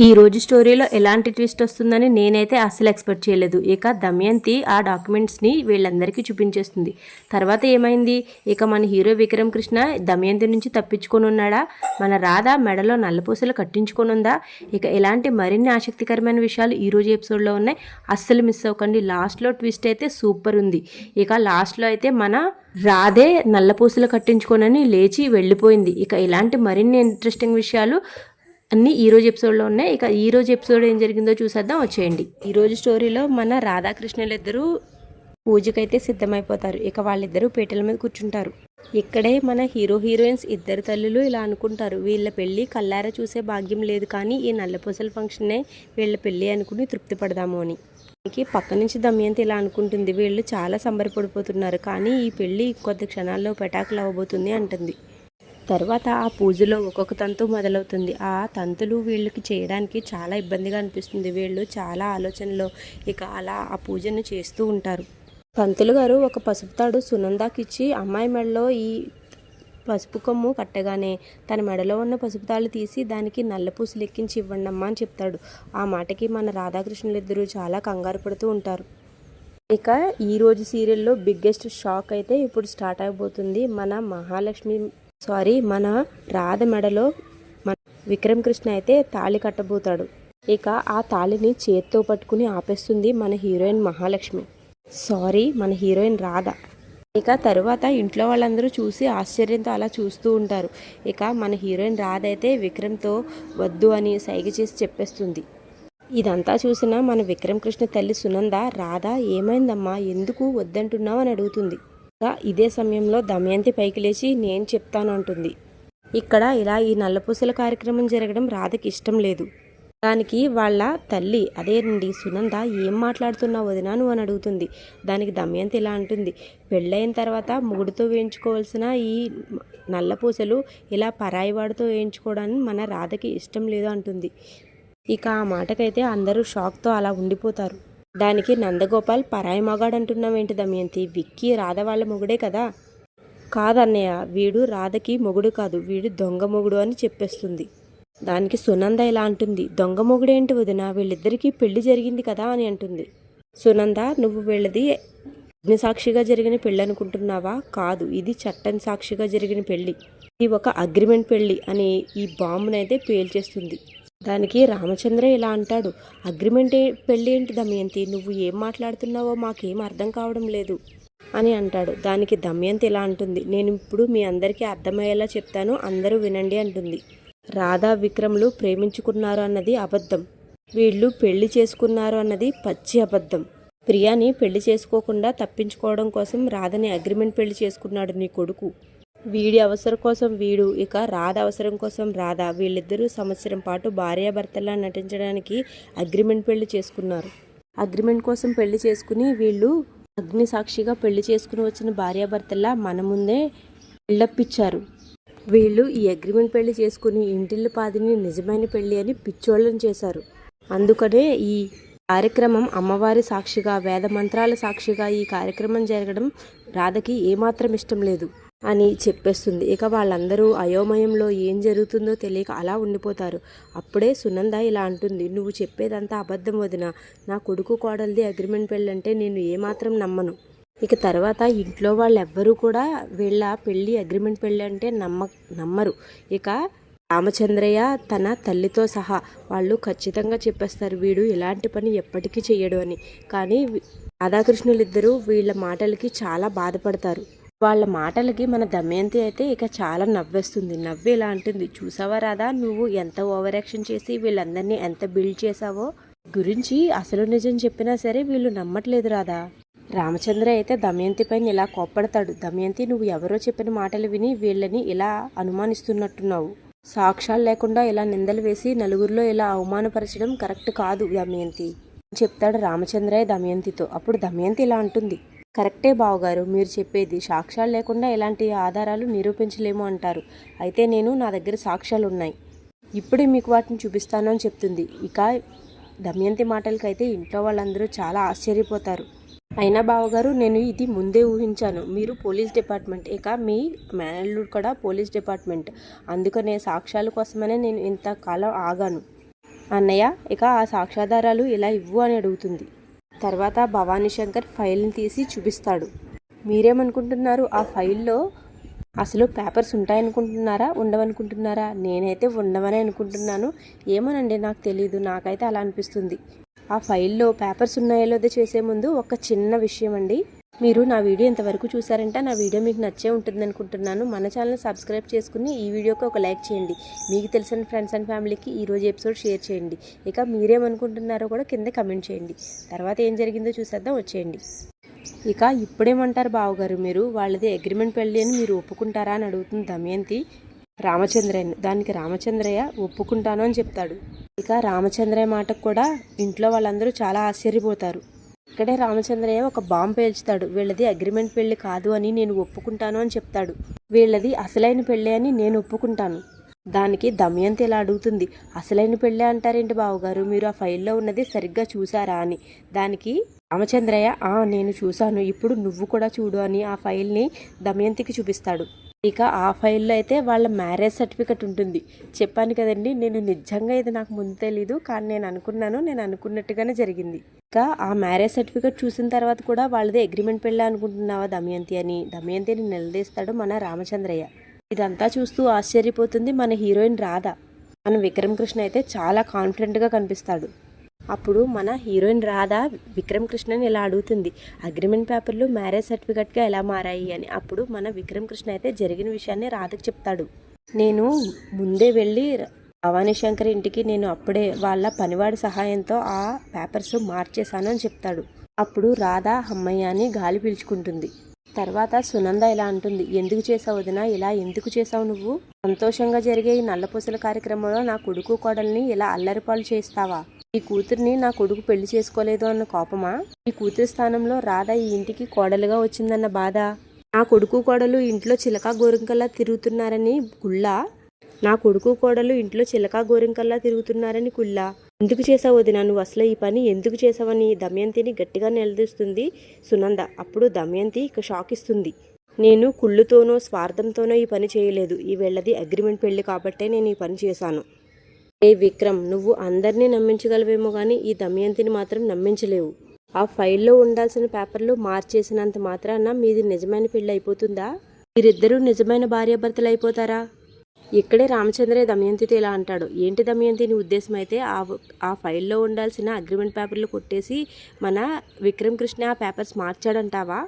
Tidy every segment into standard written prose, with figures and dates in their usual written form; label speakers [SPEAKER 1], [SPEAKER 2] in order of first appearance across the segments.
[SPEAKER 1] ఈ రోజు స్టోరీలో ఎలాంటి ట్విస్ట్ వస్తుందని నేనైతే అస్సలు ఎక్స్పెక్ట్ చేయలేదు. ఇక దమయంతి ఆ డాక్యుమెంట్స్ని వీళ్ళందరికీ చూపించేస్తుంది. తర్వాత ఏమైంది? ఇక మన హీరో విక్రమ్ కృష్ణ దమయంతి నుంచి తప్పించుకొని ఉన్నాడా? మన రాధ మెడలో నల్లపూసలు కట్టించుకొని ఉందా? ఇక ఇలాంటి మరిన్ని ఆసక్తికరమైన విషయాలు ఈరోజు ఎపిసోడ్లో ఉన్నాయి. అస్సలు మిస్ అవ్వకండి. లాస్ట్లో ట్విస్ట్ అయితే సూపర్ ఉంది. ఇక లాస్ట్లో అయితే మన రాధే నల్లపూసలు కట్టించుకోనని లేచి వెళ్ళిపోయింది. ఇక ఇలాంటి మరిన్ని ఇంట్రెస్టింగ్ విషయాలు అన్నీ ఈరోజు ఎపిసోడ్లో ఉన్నాయి. ఇక ఈరోజు ఎపిసోడ్ ఏం జరిగిందో చూసేద్దాం, వచ్చేయండి. ఈరోజు స్టోరీలో మన రాధాకృష్ణులు ఇద్దరు పూజకైతే సిద్ధమైపోతారు. ఇక వాళ్ళిద్దరూ పీటల మీద కూర్చుంటారు. ఇక్కడే మన హీరో హీరోయిన్స్ ఇద్దరు తల్లులు ఇలా అనుకుంటారు, వీళ్ళ పెళ్ళి కల్లారా చూసే భాగ్యం లేదు, కానీ ఈ నల్లపూసల ఫంక్షనే వీళ్ళ పెళ్ళి అనుకుని తృప్తి పడదాము అని. పక్క నుంచి దమయంతి ఇలా అనుకుంటుంది, వీళ్ళు చాలా సంబరపడిపోతున్నారు, కానీ ఈ పెళ్ళి కొద్ది క్షణాల్లో పెటాకులు అవ్వబోతుంది అంటుంది. తర్వాత ఆ పూజలో ఒక్కొక్క తంతు మొదలవుతుంది. ఆ తంతులు వీళ్ళకి చేయడానికి చాలా ఇబ్బందిగా అనిపిస్తుంది. వీళ్ళు చాలా ఆలోచనలో ఇక అలా ఆ పూజను చేస్తూ ఉంటారు. పంతులు గారు ఒక పసుపు తాడు సునందాకి ఇచ్చి, అమ్మాయి మెడలో ఈ పసుపు కొమ్ము కట్టగానే తన మెడలో ఉన్న పసుపు తాళ్ళు తీసి దానికి నల్లపూసలు ఎక్కించి ఇవ్వండమ్మా అని చెప్తాడు. ఆ మాటకి మన రాధాకృష్ణులు ఇద్దరు చాలా కంగారు పడుతూ ఉంటారు. ఇక ఈరోజు సీరియల్లో బిగ్గెస్ట్ షాక్ అయితే ఇప్పుడు స్టార్ట్ అయిపోతుంది. మన రాధ మెడలో మన విక్రమ్ కృష్ణ అయితే తాళి కట్టబోతాడు. ఇక ఆ తాళిని చేత్తో పట్టుకుని ఆపేస్తుంది మన హీరోయిన్ రాధ. ఇక తరువాత ఇంట్లో వాళ్ళందరూ చూసి ఆశ్చర్యంతో అలా చూస్తూ ఉంటారు. ఇక మన హీరోయిన్ రాధ అయితే విక్రమ్తో వద్దు అని సైగ చేసి చెప్పేస్తుంది. ఇదంతా చూసిన మన విక్రమ్ కృష్ణ తల్లి సునంద, రాధ ఏమైందమ్మా, ఎందుకు వద్దంటున్నావు అని అడుగుతుంది. ఇదే సమయంలో దమయంతి పైకి లేచి నేను చెప్తాను అంటుంది. ఇక్కడ ఇలా ఈ నల్లపూసల కార్యక్రమం జరగడం రాధకి ఇష్టం లేదు. దానికి వాళ్ళ తల్లి, అదేనండి సునంద, ఏం మాట్లాడుతున్నావు వదినా నువ్వు అని అడుగుతుంది. దానికి దమయంతి ఇలా అంటుంది, పెళ్ళైన తర్వాత మొగుడుతో వేయించుకోవాల్సిన ఈ నల్లపూసలు ఇలా పరాయివాడితో వేయించుకోవడానికి మన రాధకి ఇష్టం లేదు అంటుంది. ఇక ఆ మాటకైతే అందరూ షాక్తో అలా ఉండిపోతారు. దానికి నందగోపాల్, పరాయి మగాడంటున్నావేంటి దమయంతి, విక్కీ రాధ వాళ్ళ మొగుడే కదా. కాదన్నయ్య, వీడు రాధకి మొగుడు కాదు, వీడు దొంగ మొగుడు అని చెప్పేస్తుంది. దానికి సునంద ఇలా అంటుంది, దొంగ మొగుడేంటి వదిన, వీళ్ళిద్దరికీ పెళ్లి జరిగింది కదా అని అంటుంది. సునంద, నువ్వు వీళ్ళది అగ్ని సాక్షిగా జరిగిన పెళ్ళి అనుకుంటున్నావా? కాదు, ఇది చట్టం సాక్షిగా జరిగిన పెళ్ళి, ఇది ఒక అగ్రిమెంట్ పెళ్ళి అని ఈ బాంబునైతే పేల్చేస్తుంది. దానికి రామచంద్ర ఇలా అంటాడు, అగ్రిమెంట్ పెళ్ళి ఏంటి దమయంతి, నువ్వు ఏం మాట్లాడుతున్నావో మాకేం అర్థం కావడం లేదు అని అంటాడు. దానికి దమయంతి ఇలా అంటుంది, నేను ఇప్పుడు మీ అందరికీ అర్థమయ్యేలా చెప్తాను, అందరూ వినండి అంటుంది. రాధా విక్రమ్లు ప్రేమించుకున్నారు అన్నది అబద్ధం, వీళ్ళు పెళ్లి చేసుకున్నారు అన్నది పచ్చి అబద్ధం. ప్రియాని పెళ్లి చేసుకోకుండా తప్పించుకోవడం కోసం రాధని అగ్రిమెంట్ పెళ్లి చేసుకున్నాడు నీ కొడుకు. వీడి అవసరం కోసం వీడు, ఇక రాధ అవసరం కోసం రాధ, వీళ్ళిద్దరూ సంవత్సరం పాటు భార్యాభర్తలా నటించడానికి అగ్రిమెంట్ పెళ్లి చేసుకున్నారు. అగ్రిమెంట్ కోసం పెళ్లి చేసుకుని వీళ్ళు అగ్ని సాక్షిగా పెళ్లి చేసుకుని వచ్చిన భార్యాభర్తలా మన ముందే బిల్డప్పిచ్చారు. వీళ్ళు ఈ అగ్రిమెంట్ పెళ్లి చేసుకుని ఇంటిల్లి పాదిని నిజమైన పెళ్లి అని పిచ్చోళ్ళని చేశారు. అందుకనే ఈ కార్యక్రమం అమ్మవారి సాక్షిగా, వేద మంత్రాల సాక్షిగా ఈ కార్యక్రమం జరగడం రాధకి ఏమాత్రం ఇష్టం లేదు అని చెప్పేస్తుంది. ఇక వాళ్ళందరూ అయోమయంలో ఏం జరుగుతుందో తెలియక అలా ఉండిపోతారు. అప్పుడే సునంద ఇలా అంటుంది, నువ్వు చెప్పేదంతా అబద్ధం వదిన, నా కొడుకు కోడలిది అగ్రిమెంట్ పెళ్ళంటే నేను ఏమాత్రం నమ్మను. ఇక తర్వాత ఇంట్లో వాళ్ళెవ్వరూ కూడా వీళ్ళ పెళ్ళి అగ్రిమెంట్ పెళ్ళి అంటే నమ్మరు. ఇక రామచంద్రయ్య తన తల్లితో సహా వాళ్ళు ఖచ్చితంగా చెప్పేస్తారు, వీడు ఇలాంటి పని ఎప్పటికీ చెయ్యడు అని. కానీ రాధాకృష్ణులిద్దరూ వీళ్ళ మాటలకి చాలా బాధపడతారు. వాళ్ళ మాటలకి మన దమయంతి అయితే ఇక చాలా నవ్వేస్తుంది. నవ్వి ఇలా అంటుంది, చూసావా రాధా, నువ్వు ఎంత ఓవర్ యాక్షన్ చేసి వీళ్ళందరినీ ఎంత బిల్డ్ చేసావో, గురించి అసలు నిజం చెప్పినా సరే వీళ్ళు నమ్మట్లేదు రాధా. రామచంద్ర అయితే దమయంతి పైన ఇలా కోప్పడతాడు, దమయంతి నువ్వు ఎవరో చెప్పిన మాటలు విని వీళ్ళని ఇలా అనుమానిస్తున్నట్టున్నావు, సాక్ష్యాలు లేకుండా ఇలా నిందలు వేసి నలుగురిలో ఇలా అవమానపరచడం కరెక్ట్ కాదు దమయంతి చెప్తాడు రామచంద్రయ్య దమయంతితో. అప్పుడు దమయంతి ఇలా అంటుంది, కరెక్టే బావగారు, మీరు చెప్పేది, సాక్ష్యాలు లేకుండా ఎలాంటి ఆధారాలు నిరూపించలేము అంటారు. అయితే నా దగ్గర సాక్ష్యాలు ఉన్నాయి, ఇప్పుడే మీకు వాటిని చూపిస్తాను అని చెప్తుంది. ఇక దమయంతి మాటలకైతే ఇంట్లో వాళ్ళందరూ చాలా ఆశ్చర్యపోతారు. అయినా బావగారు, నేను ఇది ముందే ఊహించాను, మీరు పోలీస్ డిపార్ట్మెంట్, ఇక మీ మేనల్లుడు కూడా పోలీస్ డిపార్ట్మెంట్, అందుకనే సాక్ష్యాల కోసమనే నేను ఇంతకాలం ఆగాను. అన్నయ్య ఇక ఆ సాక్ష్యాధారాలు ఇలా ఇవ్వు అని అడుగుతుంది. తర్వాత భవానీ శంకర్ ఫైల్ని తీసి చూపిస్తాడు. మీరేమనుకుంటున్నారు? ఆ ఫైల్లో అసలు పేపర్స్ ఉంటాయనుకుంటున్నారా, ఉండవనుకుంటున్నారా? నేనైతే ఉండవని అనుకుంటున్నాను. ఏమోనండి, నాకు తెలీదు, నాకైతే అలా అనిపిస్తుంది. ఆ ఫైల్లో పేపర్స్ ఉన్నాయో లేదో చేసే ముందు ఒక చిన్న విషయం అండి. మీరు నా వీడియో ఇంతవరకు చూసారంటే నా వీడియో మీకు నచ్చే ఉంటుంది అనుకుంటున్నాను. మన ఛానల్ సబ్స్క్రైబ్ చేసుకుని ఈ వీడియోకి ఒక లైక్ చేయండి. మీకు తెలిసిన ఫ్రెండ్స్ అండ్ ఫ్యామిలీకి ఈరోజు ఎపిసోడ్ షేర్ చేయండి. ఇక మీరేమనుకుంటున్నారో కూడా కింద కమెంట్ చేయండి. తర్వాత ఏం జరిగిందో చూసేద్దాం, వచ్చేయండి. ఇక ఇప్పుడేమంటారు బావగారు, మీరు వాళ్ళది అగ్రిమెంట్ పెళ్ళి అని మీరు ఒప్పుకుంటారా అని అడుగుతుంది దమయంతి రామచంద్రయ్యని. దానికి రామచంద్రయ్య ఒప్పుకుంటాను అని చెప్తాడు. ఇక రామచంద్రయ్య మాటకు కూడా ఇంట్లో వాళ్ళందరూ చాలా ఆశ్చర్యపోతారు. ఇక్కడే రామచంద్రయ్య ఒక బాంబు పేల్చుతాడు. వీళ్ళది అగ్రిమెంట్ పెళ్లి కాదు అని నేను ఒప్పుకుంటాను అని చెప్తాడు. వీళ్ళది అసలైన పెళ్ళి అని నేను ఒప్పుకుంటాను. దానికి దమయంతి ఇలా అడుగుతుంది, అసలైన పెళ్ళి అంటారేంటి బావగారు, మీరు ఆ ఫైల్లో ఉన్నది సరిగ్గా చూసారా అని. దానికి రామచంద్రయ్య నేను చూశాను, ఇప్పుడు నువ్వు కూడా చూడు అని ఆ ఫైల్ని దమయంతికి చూపిస్తాడు. ఇక ఆ ఫైల్లో అయితే వాళ్ళ మ్యారేజ్ సర్టిఫికెట్ ఉంటుంది. చెప్పాను కదండి, నేను నిజంగా ఇది నాకు ముందు తెలీదు, కానీ నేను అనుకున్నట్టుగానే జరిగింది. ఇక ఆ మ్యారేజ్ సర్టిఫికెట్ చూసిన తర్వాత కూడా వాళ్ళది అగ్రిమెంట్ పెళ్ళి అనుకుంటున్నావా దమయంతి అని దమయంతిని నిలదీస్తాడు మన రామచంద్రయ్య. ఇదంతా చూస్తూ ఆశ్చర్యపోతుంది మన హీరోయిన్ రాధ. మన విక్రమ్ కృష్ణ అయితే చాలా కాన్ఫిడెంట్గా కనిపిస్తాడు. అప్పుడు మన హీరోయిన్ రాధ విక్రమ్ కృష్ణని ఇలా అడుగుతుంది, అగ్రిమెంట్ పేపర్లు మ్యారేజ్ సర్టిఫికెట్గా ఎలా మారాయి అని. అప్పుడు మన విక్రమ్ కృష్ణ అయితే జరిగిన విషయాన్ని రాధకు చెప్తాడు. నేను ముందే వెళ్ళి భవానీ శంకర్ ఇంటికి నేను అప్పుడే వాళ్ళ పనివాడి సహాయంతో ఆ పేపర్స్ మార్చేశాను అని చెప్తాడు. అప్పుడు రాధ అమ్మయ్య అని గాలి పీల్చుకుంటుంది. తర్వాత సునంద ఇలా అంటుంది, ఎందుకు చేసావు వదినా, ఇలా ఎందుకు చేసావు నువ్వు? సంతోషంగా జరిగే ఈ నల్లపూసల కార్యక్రమంలో నా కొడుకు కోడల్ని ఇలా అల్లరిపాలు చేస్తావా? ఈ కూతుర్ని నా కొడుకు పెళ్లి చేసుకోలేదు అన్న కోపమా? ఈ కూతురి స్థానంలో రాధ ఈ ఇంటికి కోడలుగా వచ్చిందన్న బాధ? నా కొడుకు కోడలు ఇంట్లో చిలకా గోరింకల్లా తిరుగుతున్నారని కుళ్ళా? నా కొడుకు కోడలు ఇంట్లో చిలకా గోరింకల్లా తిరుగుతున్నారని కుళ్ళా? ఎందుకు చేసావు వదినా నువ్వు అసలు ఈ పని ఎందుకు చేసావని దమయంతిని గట్టిగా నిలదీస్తుంది సునంద. అప్పుడు దమయంతి ఇక షాక్ ఇస్తుంది, నేను కుళ్ళుతోనో స్వార్థంతోనో ఈ పని చేయలేదు. ఈ వీళ్ళది అగ్రిమెంట్ పెళ్లి కాబట్టే నేను ఈ పని చేశాను. ఏ విక్రమ్, నువ్వు అందరినీ నమ్మించగలవేమో కానీ ఈ దమయంతిని మాత్రం నమ్మించలేవు. ఆ ఫైల్లో ఉండాల్సిన పేపర్లు మార్చేసినంత మాత్రాన మీది నిజమైన పెళ్లి అయిపోతుందా? మీరిద్దరూ నిజమైన భార్యాభర్తలు అయిపోతారా? ఇక్కడే రామచంద్రయ్య దమయంతితో ఇలా అంటాడు, ఏంటి దమయంతి నీ ఉద్దేశం అయితే ఆ ఫైల్లో ఉండాల్సిన అగ్రిమెంట్ పేపర్లు కొట్టేసి మన విక్రమ్ కృష్ణ ఆ పేపర్స్ మార్చాడంటావా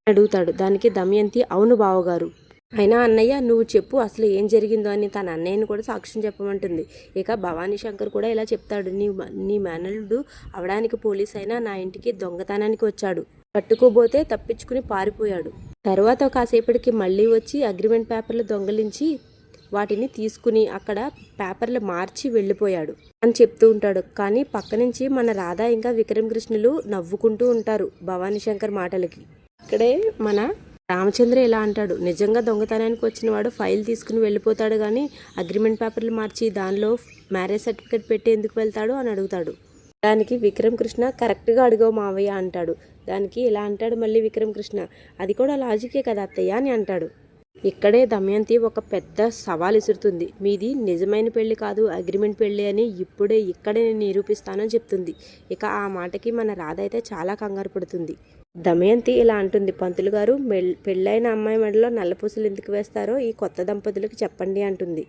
[SPEAKER 1] అడుగుతాడు. దానికి దమయంతి, అవును బావగారు. అయినా అన్నయ్య నువ్వు చెప్పు అసలు ఏం జరిగిందో అని తన అన్నయ్యని కూడా సాక్ష్యం చెప్పమంటుంది. ఇక భవానీ శంకర్ కూడా ఇలా చెప్తాడు, నీ మేనల్లుడు అవడానికి పోలీస్ అయినా నా ఇంటికి దొంగతనానికి వచ్చాడు. పట్టుకోబోతే తప్పించుకుని పారిపోయాడు. తర్వాత కాసేపటికి మళ్ళీ వచ్చి అగ్రిమెంట్ పేపర్లు దొంగలించి వాటిని తీసుకుని అక్కడ పేపర్లు మార్చి వెళ్ళిపోయాడు అని చెప్తూ ఉంటాడు. కానీ పక్క నుంచి మన రాధ ఇంకా విక్రమ్ కృష్ణులు నవ్వుకుంటూ ఉంటారు భవానీ శంకర్ మాటలకి. ఇక్కడే మన రామచంద్ర ఇలా అంటాడు, నిజంగా దొంగతనానికి వచ్చిన వాడు ఫైల్ తీసుకుని వెళ్ళిపోతాడు కానీ అగ్రిమెంట్ పేపర్లు మార్చి దానిలో మ్యారేజ్ సర్టిఫికేట్ పెట్టి ఎందుకు వెళ్తాడు అని అడుగుతాడు. దానికి విక్రమ్ కృష్ణ, కరెక్ట్గా అడిగావు మావయ్య అంటాడు. దానికి ఇలా అంటాడు మళ్ళీ విక్రమ్ కృష్ణ, అది కూడా లాజికే కదా అత్తయ్య అని అంటాడు. ఇక్కడే దమయంతి ఒక పెద్ద సవాల్ ఇసురుతుంది, మీది నిజమైన పెళ్లి కాదు అగ్రిమెంట్ పెళ్లి అని ఇక్కడే నేను నిరూపిస్తానని చెప్తుంది. ఇక ఆ మాటకి మన రాధ అయితే చాలా కంగారు పడుతుంది. దమయంతి ఇలా అంటుంది, పంతులు గారు పెళ్ళైన అమ్మాయి మెడలో నల్లపూసలు ఎందుకు వేస్తారో ఈ కొత్త దంపతులకు చెప్పండి అంటుంది.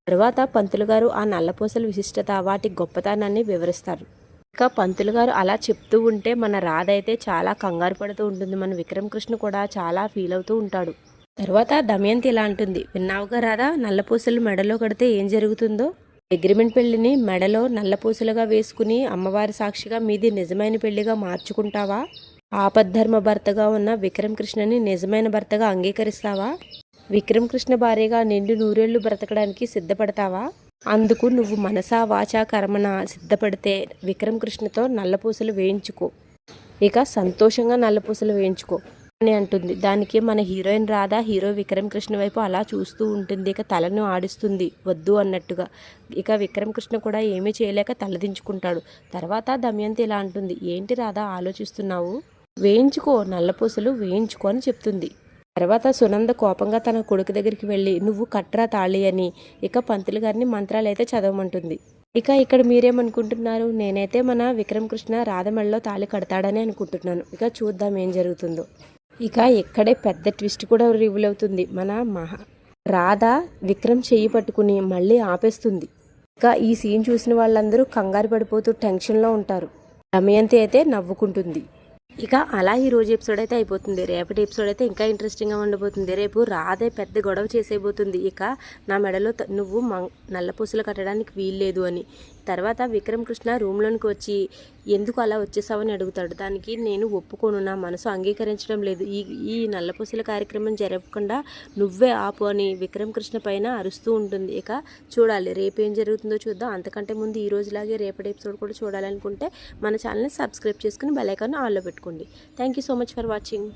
[SPEAKER 1] తర్వాత పంతులు గారు ఆ నల్లపూసల విశిష్టత వాటి గొప్పతనాన్ని వివరిస్తారు. ఇక పంతులు గారు అలా చెప్తూ ఉంటే మన రాధ అయితే చాలా కంగారు పడుతూ ఉంటుంది. మన విక్రమ్ కృష్ణ కూడా చాలా ఫీల్ అవుతూ ఉంటాడు. తర్వాత దమయంతి ఇలా అంటుంది, విన్నావుగా రాధా, నల్లపూసలు మెడలో కడితే ఏం జరుగుతుందో? అగ్రిమెంట్ పెళ్లిని మెడలో నల్లపూసలుగా వేసుకుని అమ్మవారి సాక్షిగా మీది నిజమైన పెళ్లిగా మార్చుకుంటావా? ఆపద్ధర్మ భర్తగా ఉన్న విక్రమ్ కృష్ణని నిజమైన భర్తగా అంగీకరిస్తావా? విక్రమ్ కృష్ణ భార్యగా నిండు నూరేళ్లు బ్రతకడానికి సిద్ధపడతావా? అందుకు నువ్వు మనసా వాచా కర్మన సిద్ధపడితే విక్రమ్ కృష్ణతో నల్లపూసలు వేయించుకో, ఇక సంతోషంగా నల్లపూసలు వేయించుకో అని అంటుంది. దానికి మన హీరోయిన్ రాధ హీరో విక్రమ్ కృష్ణ వైపు అలా చూస్తూ ఉంటుంది. ఇక తలను ఆడిస్తుంది వద్దు అన్నట్టుగా. ఇక విక్రమ్ కృష్ణ కూడా ఏమీ చేయలేక తలదించుకుంటాడు. తర్వాత దమయంతి ఇలా అంటుంది, ఏంటి రాధ ఆలోచిస్తున్నావు? వేయించుకో, నల్లపూసలు వేయించుకో అని చెప్తుంది. తర్వాత సునంద కోపంగా తన కొడుకు దగ్గరికి వెళ్ళి నువ్వు కట్రా తాళి అని ఇక పంతులు గారిని మంత్రాలు అయితే చదవమంటుంది. ఇక ఇక్కడ మీరేమనుకుంటున్నారు? నేనైతే మన విక్రమ్ కృష్ణ రాధ మెడలో తాళి కడతాడని అనుకుంటున్నాను. ఇక చూద్దాం ఏం జరుగుతుందో. ఇక ఇక్కడే పెద్ద ట్విస్ట్ కూడా రివీల్ అవుతుంది. మన రాధ విక్రమ్ చెయ్యి పట్టుకుని మళ్ళీ ఆపేస్తుంది. ఇక ఈ సీన్ చూసిన వాళ్ళందరూ కంగారు పడిపోతూ టెన్షన్లో ఉంటారు. దమయంతి అయితే నవ్వుకుంటుంది. ఇక అలా ఈ రోజు ఎపిసోడ్ అయితే అయిపోతుంది. రేపటి ఎపిసోడ్ అయితే ఇంకా ఇంట్రెస్టింగ్గా ఉండబోతుంది. రేపు రాధే పెద్ద గొడవ చేసేయబోతుంది. ఇక నా మెడలో నువ్వు నల్లపూసలు కట్టడానికి వీల్లేదు అని. తర్వాత విక్రమ్ కృష్ణ రూమ్లోనికి వచ్చి ఎందుకు అలా వచ్చేసావని అడుగుతాడు. దానికి నేను ఒప్పుకోను, నా మనసు అంగీకరించడం లేదు, ఈ నల్లపూసల కార్యక్రమం జరగకుండా నువ్వే ఆపు అని విక్రమ్ కృష్ణ పైన అరుస్తూ ఉంటుంది. ఇక చూడాలి రేపు ఏం జరుగుతుందో చూద్దాం. అంతకంటే ముందు ఈ రోజులాగే రేపటి ఎపిసోడ్ కూడా చూడాలనుకుంటే మన ఛానల్ని సబ్స్క్రైబ్ చేసుకుని బెల్ ఐకాన్ ఆన్లో పెట్టుకోండి. Thank you so much for watching.